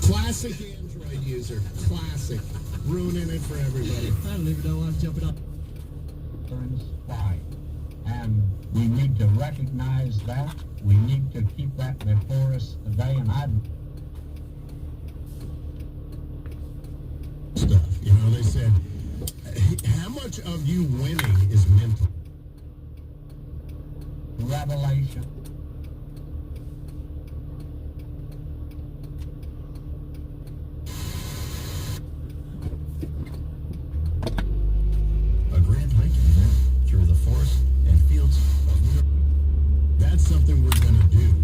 Classic Android user. Classic. Ruining it for everybody. I don't even know why I'm jumping up. Why? And we need to recognize that. We need to keep that before us today, and stuff. You know, they said, how much of you winning is mental? Revelation. A grand hiking event through the forests and fields of New York. That's something we're going to do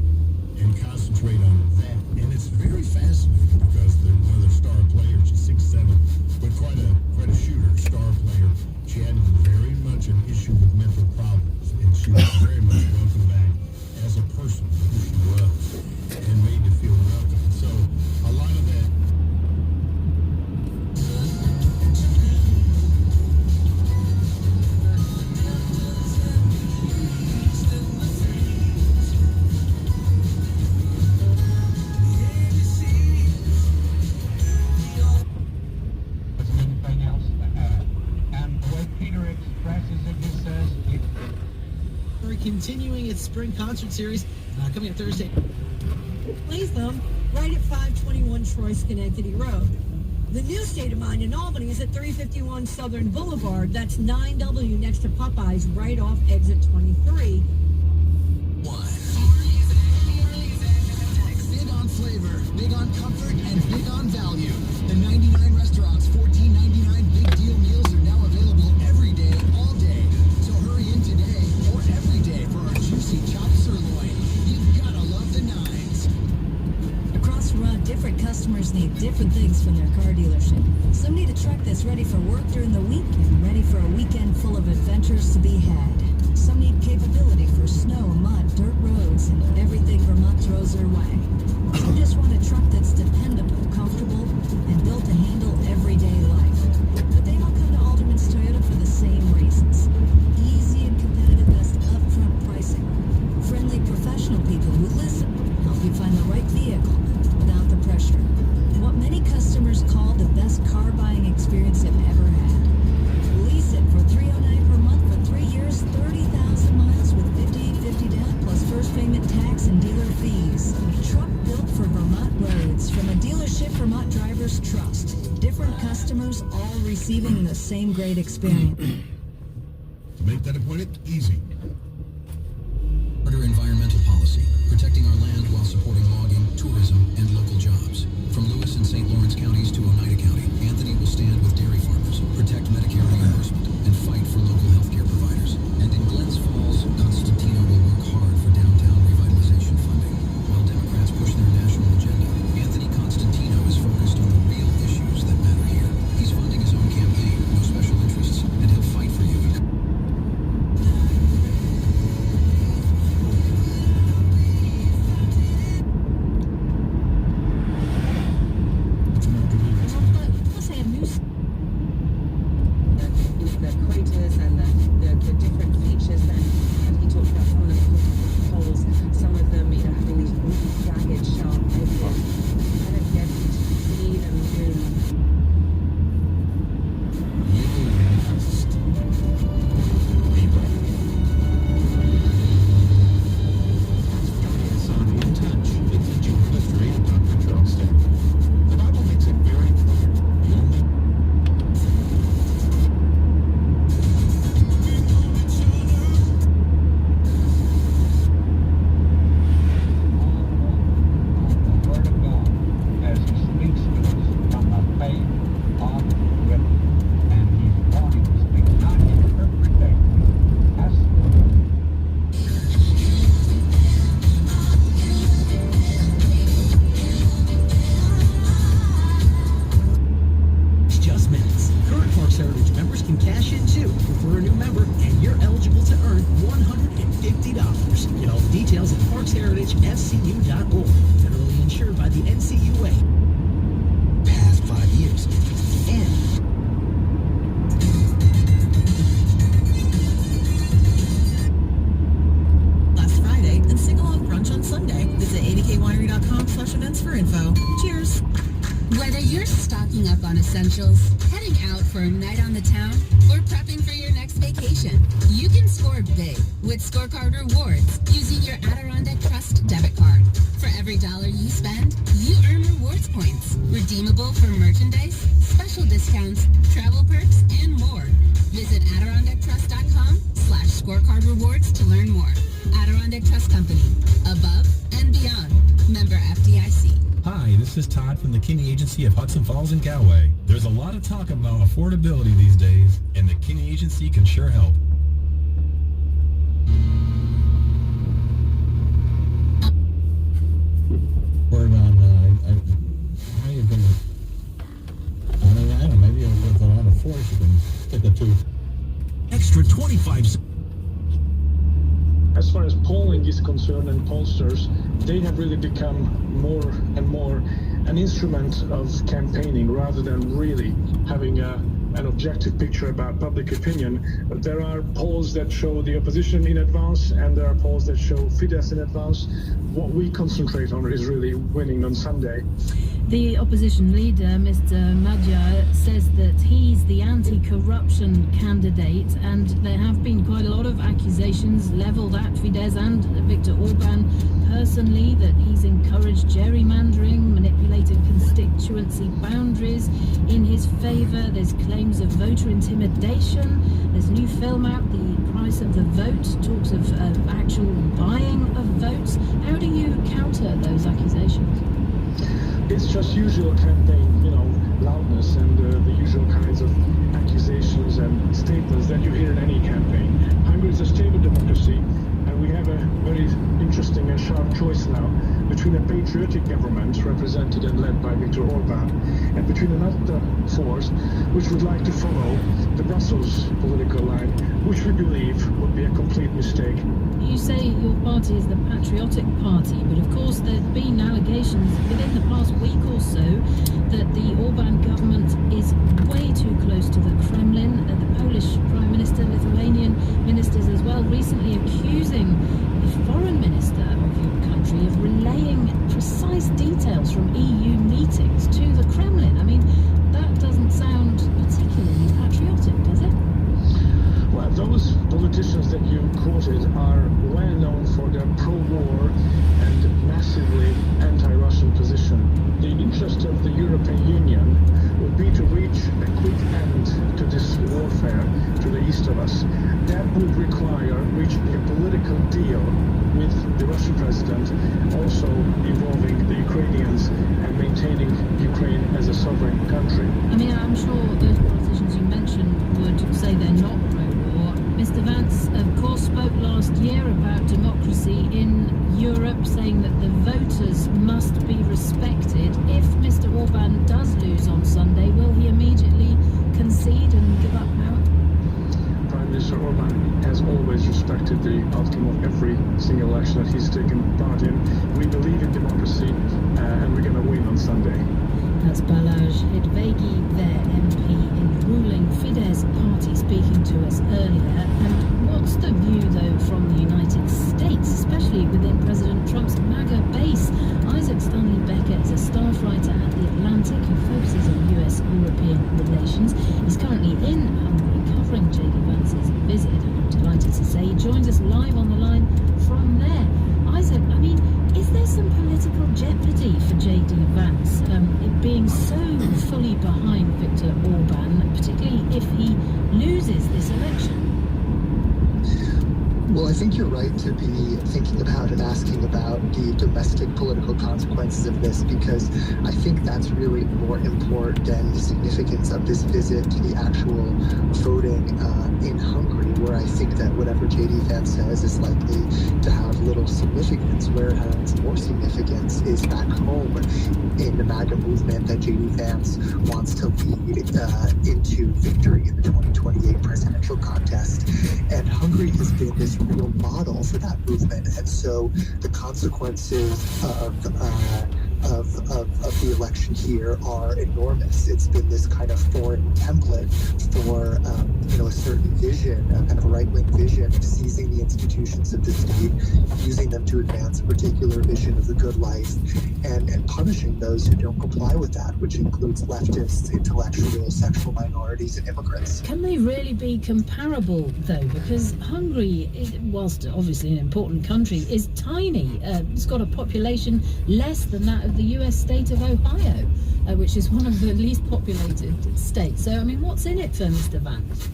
and concentrate on that. And it's very fascinating because one of their star players, she's 6'7", but quite a shooter, star player. She had very much an issue with mental problems, and she was very much welcomed back as a person, who she was, and made to feel welcome. So a lot of that. Continuing its spring concert series, coming up Thursday. Plays them right at 521 Troy Schenectady Road. The new State of Mind in Albany is at 351 Southern Boulevard. That's 9W next to Popeyes, right off exit 23. Big on flavor, big on comfort, and big on value. The 99 restaurants, $14.99 big deal meals are now available every day, all day. So hurry in today or every day for our juicy chopped sirloin. You've gotta love the nines. Across Vermont, different customers need different things from their car dealership. Some need a truck that's ready for work during the week and ready for a weekend full of adventures to be had. Some need capability for snow, mud, dirt roads, and everything Vermont throws their way. Some just want a truck that's dependable, comfortable, and built to handle everyday life. But they all come to Alderman's Toyota for the same reasons. Easy and competitive best upfront pricing. Friendly professional people who listen, help you find the right vehicle without the pressure. And what many customers call the best car buying experience they've ever had. Lease it for $309 per month for 3 years, 30,000 miles with $58.50 down plus first payment, tax, and dealer fees. A truck built for Vermont roads from a dealership Vermont drivers trust. Different customers all receiving the same great experience. To make that appointment easy. Smarter environmental policy, protecting our land while supporting logging, tourism, and local jobs. From Lewis and St. Lawrence counties to Oneida County, Anthony will stand with dairy farmers, protect Medicare reimbursement, and fight for local healthcare providers. And in Glens Falls, Constantino will work hard for downtown revitalization funding. While Democrats push their national agenda, Anthony Constantino is focused on the real issues that matter here. He's funding his own campaign, no special interests, and he'll fight for you. jd.com/events for info. Cheers. Whether you're stocking up on essentials, heading out for a night on the town, or prepping for your next vacation, you can score big with Scorecard Rewards using your Adirondack Trust debit card. For every $1 you spend, you earn rewards points, redeemable for merchandise, special discounts, travel perks, and more. Visit AdirondackTrust.com/scorecard rewards to learn more. Adirondack Trust Company, above and beyond. Member FDIC. Hi, this is Todd from the Kinney Agency of Hudson Falls and Galway. There's a lot of talk about affordability these days, and the Kinney Agency can sure help. Word on, how you gonna, I don't know, maybe with a lot of force you can stick a tooth. Extra 25 As far as polling is concerned and pollsters, they have really become more and more an instrument of campaigning rather than really having an objective picture about public opinion. There are polls that show the opposition in advance and there are polls that show Fidesz in advance. What we concentrate on is really winning on Sunday. The opposition leader, Mr. Magyar, says that he's the anti-corruption candidate, and there have been quite a lot of accusations levelled at Fidesz and Viktor Orban personally that he's encouraged gerrymandering, manipulated constituency boundaries in his favour. There's claims of voter intimidation. There's a new film out, The Price of the Vote, talks of actual buying of votes. How do you counter those accusations? It's just usual campaign, loudness and the usual kinds of accusations and statements that you hear in any campaign. Hungary is a stable democracy, and we have a very interesting and sharp choice now between a patriotic government represented and led by Viktor Orban and between another force which would like to follow the Brussels political line, which we believe would be a complete mistake. You say your party is the patriotic party, but of course there have been allegations within the past week or so that the Orban government is way too close to the Kremlin. The Polish Prime Minister, Lithuanian ministers as well, recently accusing the foreign minister of your country of relaying precise details from EU meetings to the Kremlin. I mean, that doesn't sound particularly patriotic, does it? Well, those politicians that you quoted are well known for their pro-war and massively anti-Russian position. The interest of the European Union would be to reach a quick end to this warfare to the east of us. That would require reaching a political deal with the Russian president, also involving the Ukrainians and maintaining Ukraine as a sovereign country. I mean, I'm sure those politicians you mentioned would say they're not pro-war. Mr. Vance, of course, spoke last year about democracy in Europe, saying that the voters must be respected. If Mr. Orban does lose on Sunday, will he immediately concede and give up power? Prime Minister Orban has always respected the outcome of every single election that he's taken part in. We believe in democracy, and we're going to win on Sunday. That's Balázs Hidvégi, their MP in the ruling Fidesz party, speaking to us earlier. And what's the view, though, from the United States, especially within President Trump's MAGA base? Isaac Stanley Becker is a staff writer at The Atlantic who focuses on US-European relations. He's currently in Hungary covering J.D. Vance's visit, and I'm delighted to say he joins us live on the line from there. Isaac, I mean, is there some political jeopardy for J.D. Vance, it being so fully behind Viktor Orban, particularly if he loses this election? Well, I think you're right to be thinking about and asking about the domestic political consequences of this, because I think that's really more important than the significance of this visit to the actual voting in Hungary, where I think that whatever J.D. Vance says is likely to have little significance. Where it has more significance is back home in the MAGA movement that J.D. Vance wants to lead into victory in the 2028 presidential contest. And Hungary has been this real model for that movement, and so the consequences of the election here are enormous. It's been this kind of foreign template for a certain vision, a kind of a right-wing vision of seizing the institutions of the state, using them to advance a particular vision of the good life, and punishing those who don't comply with that, which includes leftists, intellectuals, sexual minorities, and immigrants. Can they really be comparable, though? Because Hungary, whilst obviously an important country, is tiny. It's got a population less than that of the US state of Ohio, which is one of the least populated states. So, I mean, what's in it for Mr. Vance?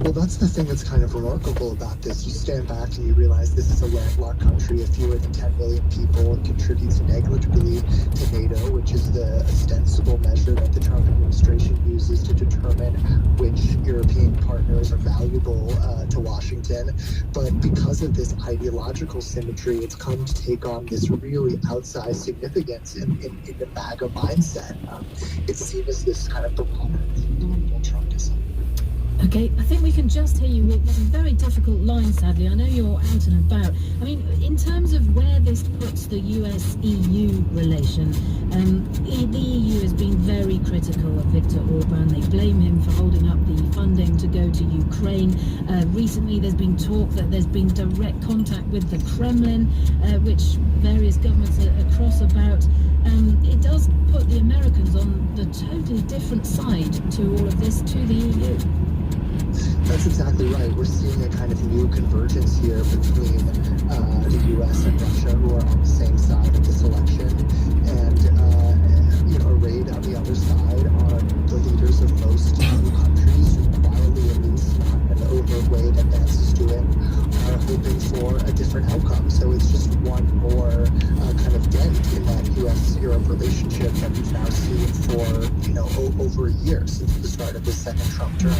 Well, that's the thing that's kind of remarkable about this. You stand back and you realize this is a landlocked country of fewer than 10 million people. It contributes negligibly to NATO, which is the ostensible measure that the Trump administration uses to determine which European partners are valuable to Washington. But because of this ideological symmetry, it's come to take on this really outsized significance in the MAGA mindset. It's seen as this kind of barometer of Trumpism. Okay, I think we can just hear you. It's a very difficult line, sadly. I know you're out and about. I mean, in terms of where this puts the US-EU relation, the EU has been very critical of Viktor Orban. They blame him for holding up the funding to go to Ukraine. Recently, there's been talk that there's been direct contact with the Kremlin, which various governments are cross about. It does put the Americans on the totally different side to all of this, to the EU. That's exactly right. We're seeing a kind of new convergence here between the U.S. and Russia, who are on the same side of this election, and arrayed on the other side are the leaders of most EU countries who quietly, at least not in an overt way that Vance is doing, are hoping for a different outcome. So it's just one more kind of dent in that U.S.-Europe relationship that we've now seen for over a year since the start of the second Trump term.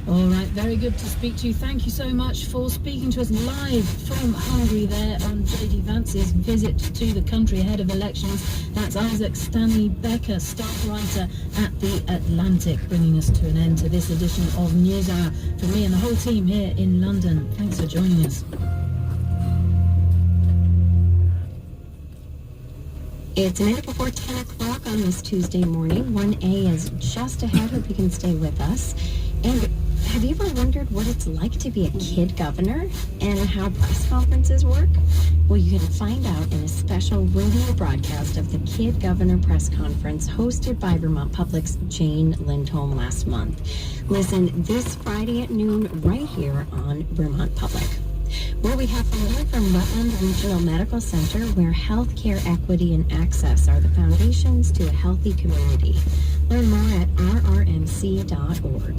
All right, very good to speak to you. Thank you so much for speaking to us live from Hungary there on J.D. Vance's visit to the country ahead of elections. That's Isaac Stanley Becker, staff writer at The Atlantic, bringing us to an end to this edition of NewsHour. From me and the whole team here in London, thanks for joining us. It's a minute before 10 o'clock on this Tuesday morning. 1A is just ahead. Hope you can stay with us. And have you ever wondered what it's like to be a kid governor and how press conferences work? Well, you can find out in a special radio broadcast of the Kid Governor Press Conference hosted by Vermont Public's Jane Lindholm last month. Listen this Friday at noon right here on Vermont Public. Where we have more from Rutland Regional Medical Center, where healthcare equity and access are the foundations to a healthy community. Learn more at rrmc.org.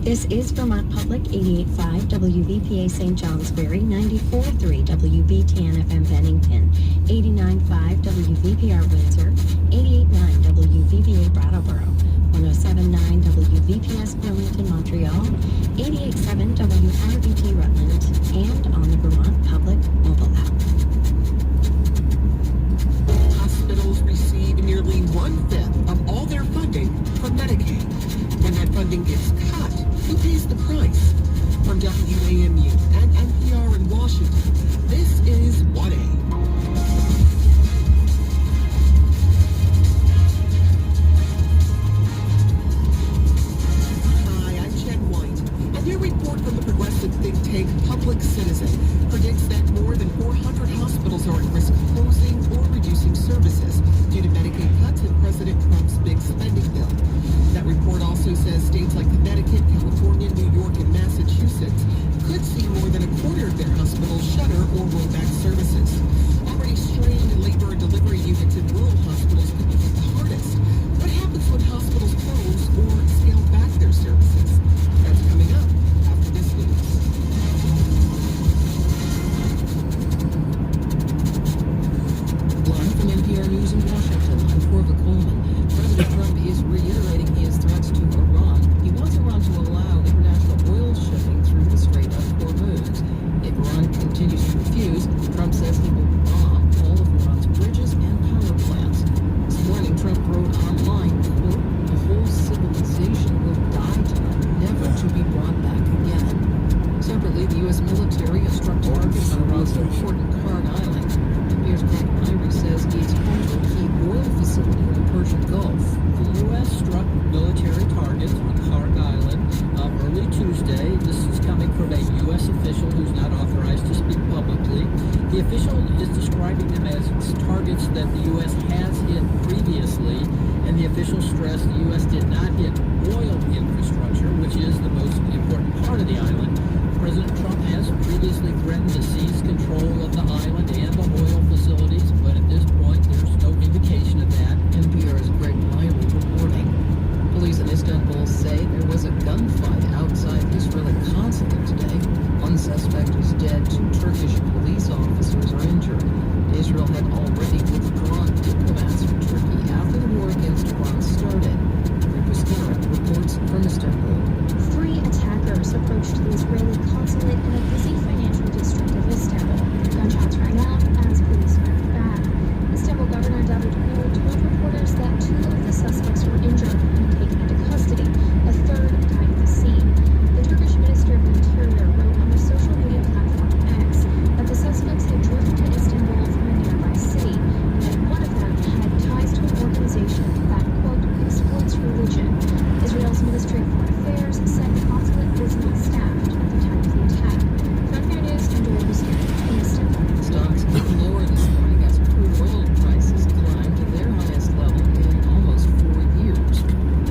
This is Vermont Public, 88.5 WVPA St. Johnsbury, 94.3 WBTN FM Bennington, 89.5 WVPR Windsor, 88.9 WVBA Brattleboro, 107.9 WVPS Burlington, Montreal, 88.7 WRBT Rutland, and on the Vermont Public mobile app. Hospitals receive nearly 1/5 of all their funding from Medicaid. When that funding gets cut, who pays the price? From WAMU and NPR in Washington, this is 1A. Report from the progressive think tank Public Citizen predicts that more than 400 hospitals are at risk of closing or reducing services due to Medicaid cuts and President Trump's big spending bill. That report also says states like Connecticut, California, New York, and Massachusetts could see more than a quarter of their hospitals shutter or roll back markets that the U.S. has hit previously, and the officials stressed the U.S. did not hit oil infrastructure, which is the most important part of the island. President Trump has previously threatened to seize control of the island and the oil facilities, but at this point, there's no indication of that. NPR's Greg Miley reporting. Police in Istanbul say there was a gunfight outside Israeli consulate today. One suspect is dead. 2 Turkish police officers are injured. Israel had already withdrawn diplomats from Turkey after the war against Iran started. Chris Garrett reports from Istanbul. 3 attackers approached the Israeli consulate in a busy financial district of Istanbul. Gunshots rang out as police fired back. Istanbul Governor Davutoglu told reporters that 2 of the suspects were injured and taken into custody. A 3rd died at the scene. The Turkish Minister of the Interior wrote on the social media platform X that the suspects had driven to Istanbul from a nearby city, and that one of them had ties to an organization that, quote, exploits religion. Israel's Ministry of Foreign Affairs said the consulate was not staffed at the time of the attack. Frontier News and Joel Hussein in Istanbul. Stocks moved lower this morning as crude oil prices climbed to their highest level in almost 4 years.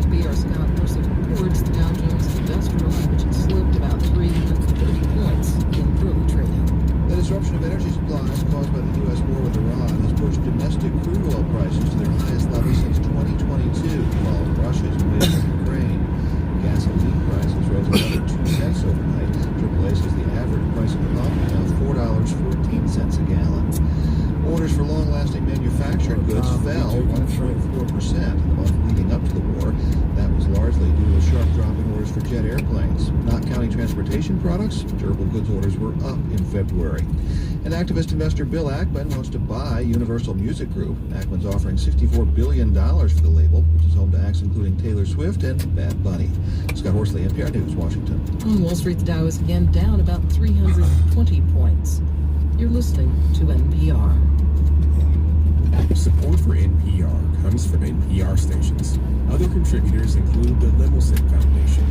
B.R. Scott Mercer reports the Dow Jones Industrial Average slipped about 330 points in early trading. The disruption of energy supplies caused by the U.S. war with Iran has pushed domestic crude oil prices to their highest level since 2022, following Russia's invasion of Ukraine. Gasoline prices rose another 2 cents overnight. AAA says the average price at the pump is now $4.14 a gallon. Orders for long-lasting manufactured goods fell 1.4% in the month leading up to the war. That was largely due to a sharp drop in orders for jet airplanes. Not counting transportation products, durable goods orders were up in February. And activist investor Bill Ackman wants to buy Universal Music Group. Ackman's offering $64 billion for the label, which is home to acts including Taylor Swift and Bad Bunny. Scott Horsley, NPR News, Washington. On Wall Street, the Dow is again down about 320 points. You're listening to NPR. Support for NPR comes from NPR stations. Other contributors include the Lemelson Foundation,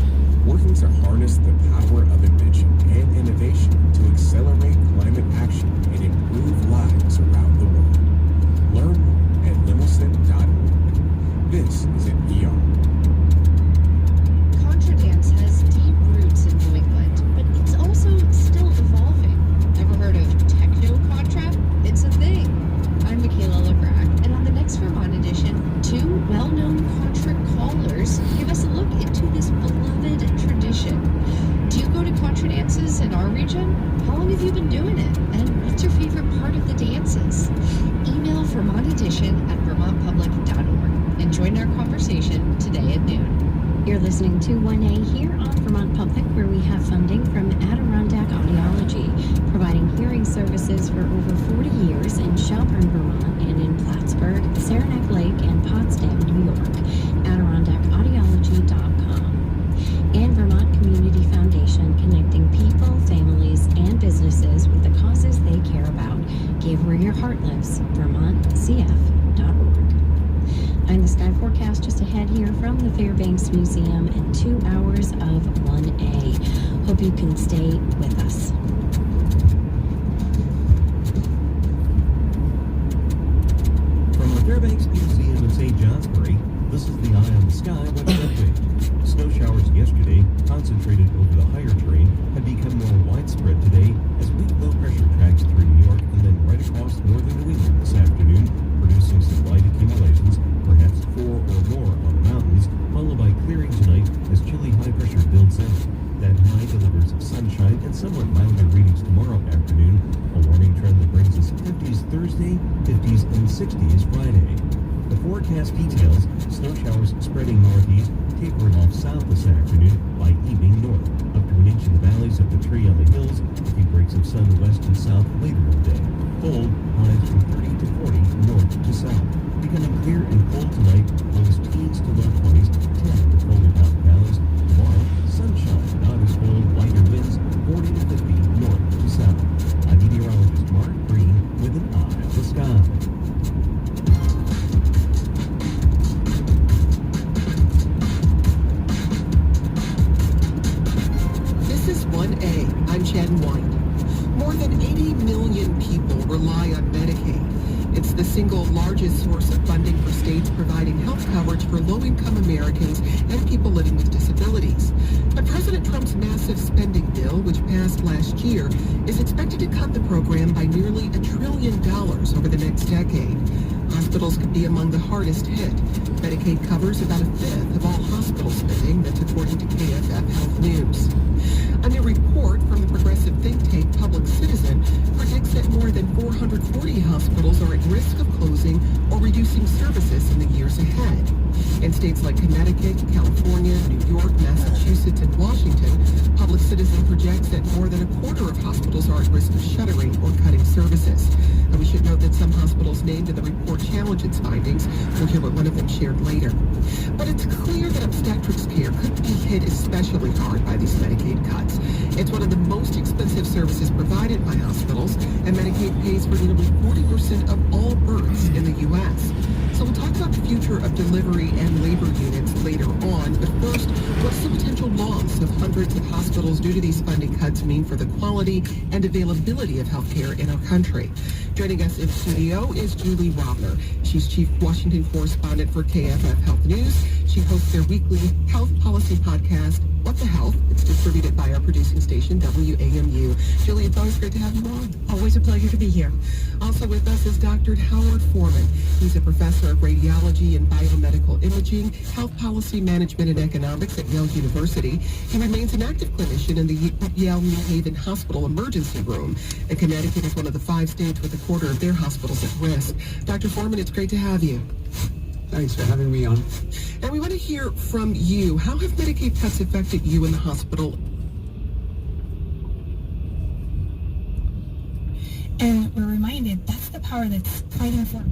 working to harness the power of invention and innovation to accelerate climate action and improve lives around the world. Learn more at lemelson.org. This is NPR. Contra dance has deep roots in New England, but it's also still evolving. Ever heard of techno contra? It's a thing. I'm Michaela LeBrack, and on the next Vermont edition, 2 well-known Contra callers give us a look into this beloved tradition. Do you go to Contra dances in our region? How long have you been doing it? And what's your favorite part of the dances? Email Vermont Edition at vermontpublic.org and join our conversation today at noon. You're listening to 1A here on Vermont Public, where we have funding from Adirondack Audiology, providing hearing services for over 40 years in Shelburne, Vermont, and in Plattsburgh, Saranac Lake, and Potsdam, New York. AdirondackAudiology.com. And Vermont Community Foundation, connecting people, families, and businesses with the causes they care about. Give where your heart lives. VermontCF.org. I'm the sky forecast just ahead here from the Fairbanks Museum and 2 hours of 1A. Hope you can stay with us. From the Fairbanks Museum in St. Johnsbury, this is the Eye on the Sky weather update. Snow showers yesterday, concentrated over the higher terrain, have become more widespread today as weak low pressure tracks through New York and then right across northern New England this afternoon, producing some light accumulations, perhaps 4 or more on the mountains, followed by clearing tonight as chilly high pressure builds in. That high delivers sunshine and somewhat milder readings tomorrow afternoon, a warming trend that brings us 50s Thursday, 50s and 60s Friday. The forecast details, snow showers spreading northeast, tapering off south this afternoon, by evening north, up to an inch in the valleys of the tree on the hills, a few breaks of sun west and south later in the day. Cold, highs from 30 to 40 north to south. Becoming clear and cold tonight, lows teens to low 20s, 10 in the colder mountain valleys. Tomorrow, sunshine, not as cold, lighter winds, 40 to 50 north to south. I'm meteorologist Mark Green with an eye on the sky. This is 1A. I'm Shannon White. More than 80 million people rely on Medicaid. In largest source of funding for states providing health coverage for low-income Americans and people living with disabilities. But President Trump's massive spending bill, which passed last year, is expected to cut the program by nearly $1 trillion over the next decade. Hospitals could be among the hardest hit. Medicaid covers about a fifth of all hospital spending, that's according to KFF Health News. A new report from the progressive think tank Public Citizen predicts that more than 440 hospitals are at risk of closing or reducing services in the years ahead. In states like Connecticut, California, New York, Massachusetts, and Washington, Public Citizen projects that more than a quarter of hospitals are at risk of shuttering or cutting services. And we should note that some hospitals named in the report challenge its findings. We'll hear what one of them shared later. But it's clear that obstetrics care could be hit especially hard by these Medicaid cuts. It's one of the most expensive services provided by hospitals, and Medicaid pays for nearly 40% of all births in the U.S. So we'll talk about the future of delivery and labor units later on. But first, what's the potential loss of hundreds of hospitals due to these funding cuts mean for the quality and availability of healthcare in our country? Joining us in studio is Julie Rovner. She's Chief Washington Correspondent for KFF Health News. She hosts their weekly health policy podcast, What the Health? It's distributed by our producing station, WAMU. Julie, it's always great to have you on. Always a pleasure to be here. Also with us is Dr. Howard Foreman. He's a professor of radiology and biomedical imaging, health policy management and economics at Yale University. He remains an active clinician in the Yale New Haven Hospital emergency room. And Connecticut is one of the 5 states with a quarter of their hospitals at risk. Dr. Foreman, it's great to have you. Thanks for having me on. And we want to hear from you. How have Medicaid cuts affected you in the hospital? And we're reminded that's the power that's fighting for.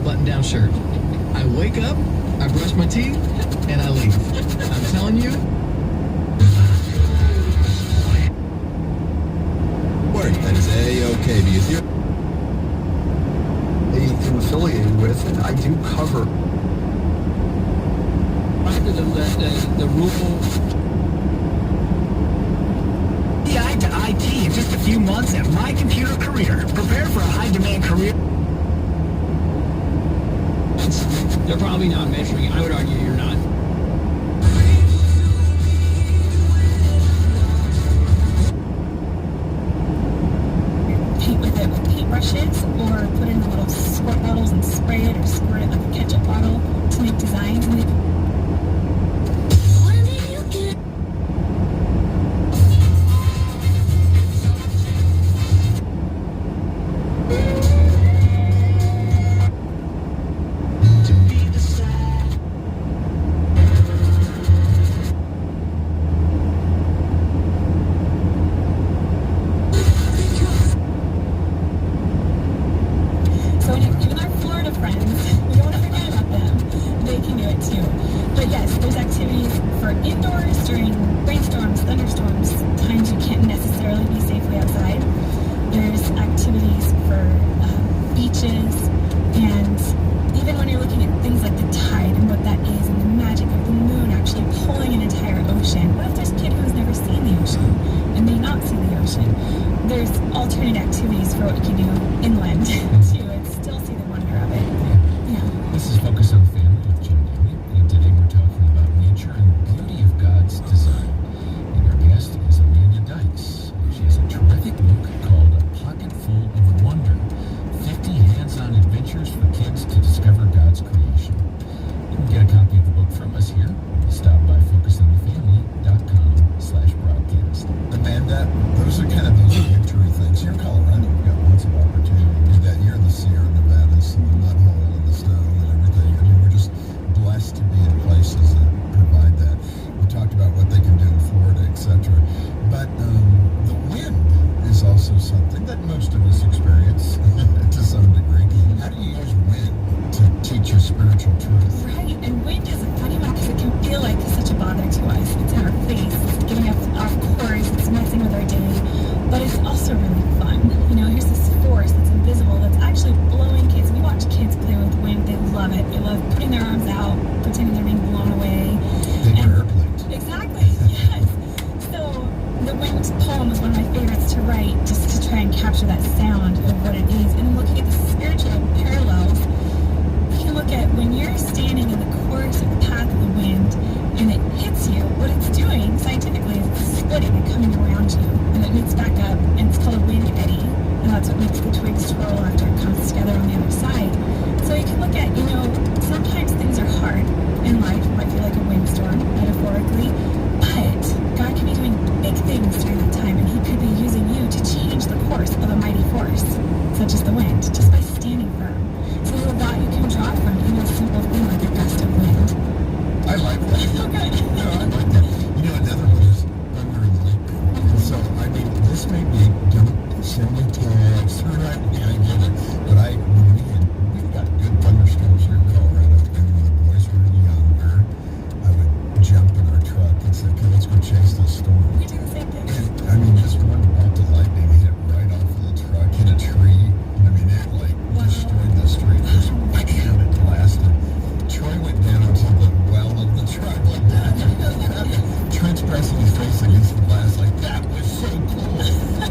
button-down shirt. I wake up, I brush my teeth, and I leave. I'm telling you. Word, that is A-OK. Do you hear? I'm affiliated with, and I do cover. The rural DI to IT in just a few months at My Computer Career. Prepare for a high-demand career. They're probably not measuring it. I would argue you're not. Paint with it with paintbrushes, or put in the little squirt bottles and spray it, or squirt it like a ketchup bottle to make designs. And they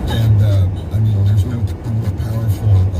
And, I mean, there's no more powerful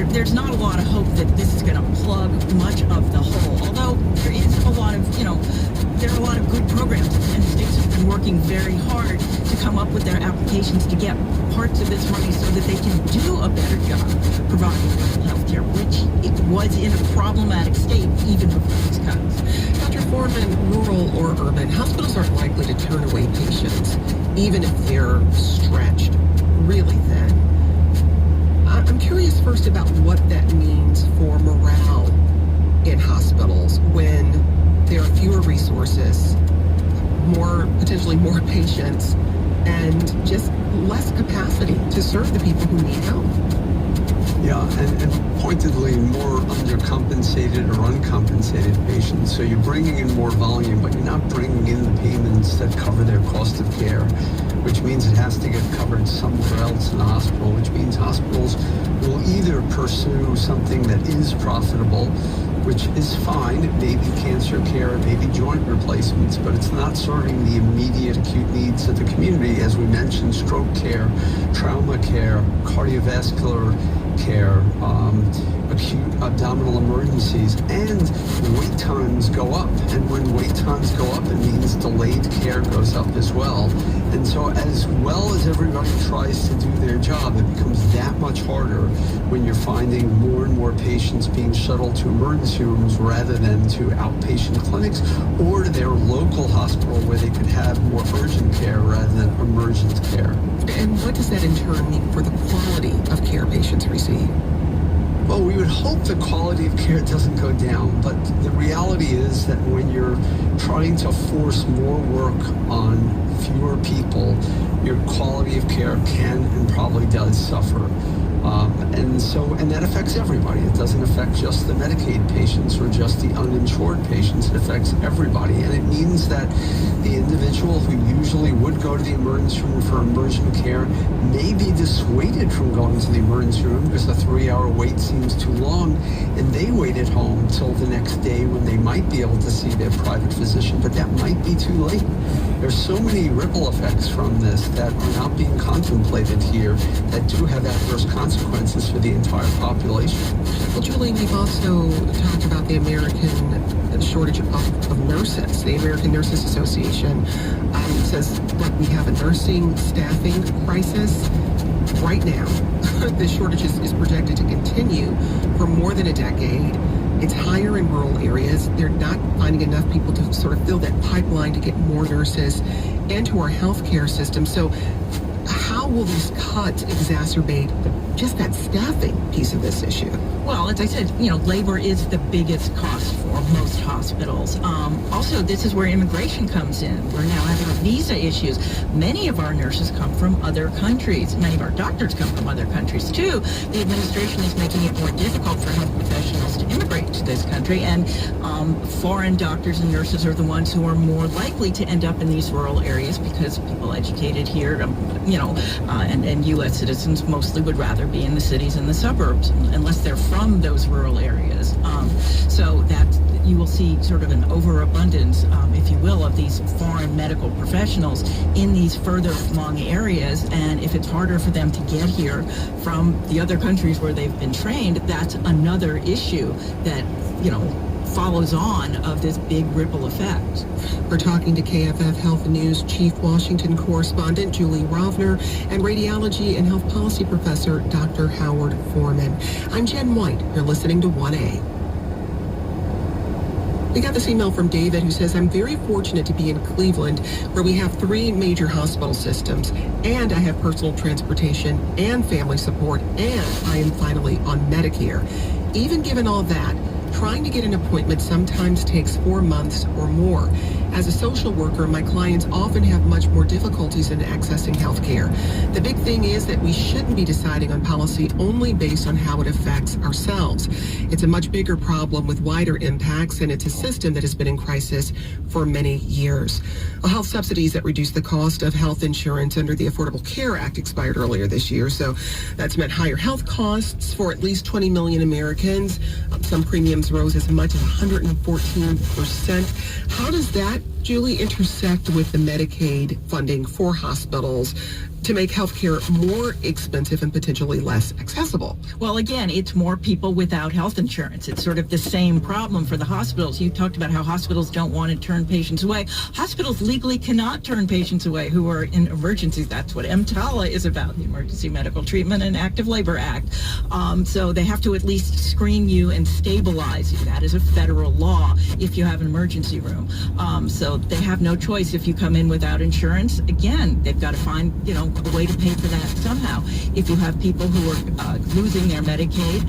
there's not a lot of hope that this is going to plug much of the hole. Although there is a lot of, there are a lot of good programs, and states have been working very hard to come up with their applications to get parts of this money so that they can do a better job providing health care, which it was in a problematic state even before these cuts. Dr. Foreman, rural or urban, hospitals aren't likely to turn away patients, even if they're stretched really thin. I'm curious first about what that means for morale in hospitals when there are fewer resources, potentially more patients, and just less capacity to serve the people who need help. Yeah, and pointedly more undercompensated or uncompensated patients. So you're bringing in more volume, but you're not bringing in the payments that cover their cost of care, which means it has to get covered somewhere else in the hospital, which means hospitals will either pursue something that is profitable, which is fine. It may be cancer care, it may be joint replacements, but it's not serving the immediate acute needs of the community. As we mentioned, stroke care, trauma care, cardiovascular care, acute abdominal emergencies, and wait times go up. And when wait times go up, it means delayed care goes up as well. And so as well as everybody tries to do their job, it becomes that much harder when you're finding more and more patients being shuttled to emergency rooms rather than to outpatient clinics or to their local hospital where they could have more urgent care rather than emergent care. And what does that in turn mean for the quality of care patients receive? Well, we would hope the quality of care doesn't go down, but the reality is that when you're trying to force more work on fewer people, your quality of care can and probably does suffer. And that affects everybody. It doesn't affect just the Medicaid patients or just the uninsured patients. It affects everybody. And it means that the individual who usually would go to the emergency room for emergent care may be dissuaded from going to the emergency room because the 3-hour wait seems too long, and they wait at home till the next day when they might be able to see their private physician, but that might be too late. There's so many ripple effects from this that are not being contemplated here that do have adverse consequences for the entire population. Well, Julie, we've also talked about the American shortage of nurses. The American Nurses Association says, look, we have a nursing staffing crisis right now. The shortage is projected to continue for more than a decade. It's higher in rural areas. They're not finding enough people to sort of fill that pipeline to get more nurses into our healthcare system. So how will these cuts exacerbate just that staffing piece of this issue? Well, as I said, labor is the biggest cost for most hospitals. Also, this is where immigration comes in. We're now having visa issues. Many of our nurses come from other countries. Many of our doctors come from other countries, too. The administration is making it more difficult for health professionals to immigrate to this country, and foreign doctors and nurses are the ones who are more likely to end up in these rural areas because people educated here, and U.S. citizens mostly would rather be in the cities and the suburbs, unless they're from those rural areas. So that you will see sort of an overabundance, if you will, of these foreign medical professionals in these further flung areas. And if it's harder for them to get here from the other countries where they've been trained, that's another issue that, follows on of this big ripple effect. We're talking to KFF Health News Chief Washington Correspondent Julie Rovner and Radiology and Health Policy Professor Dr. Howard Foreman. I'm Jen White. You're listening to 1A. We got this email from David who says, I'm very fortunate to be in Cleveland where we have 3 major hospital systems, and I have personal transportation and family support, and I am finally on Medicare. Even given all that, trying to get an appointment sometimes takes 4 months or more. As a social worker, my clients often have much more difficulties in accessing health care. The big thing is that we shouldn't be deciding on policy only based on how it affects ourselves. It's a much bigger problem with wider impacts, and it's a system that has been in crisis for many years. Well, health subsidies that reduce the cost of health insurance under the Affordable Care Act expired earlier this year, so that's meant higher health costs for at least 20 million Americans. Some premiums rose as much as 114%. How does that, Julie, intersect with the Medicaid funding for hospitals? to make healthcare more expensive and potentially less accessible. Well, again, it's more people without health insurance. It's sort of the same problem for the hospitals. You talked about how hospitals don't want to turn patients away. Hospitals legally cannot turn patients away who are in emergencies. That's what EMTALA is about, the Emergency Medical Treatment and Active Labor Act. So they have to at least screen you and stabilize you. That is a federal law if you have an emergency room. So they have no choice if you come in without insurance. Again, they've got to find, a way to pay for that somehow. If you have people who are losing their Medicaid,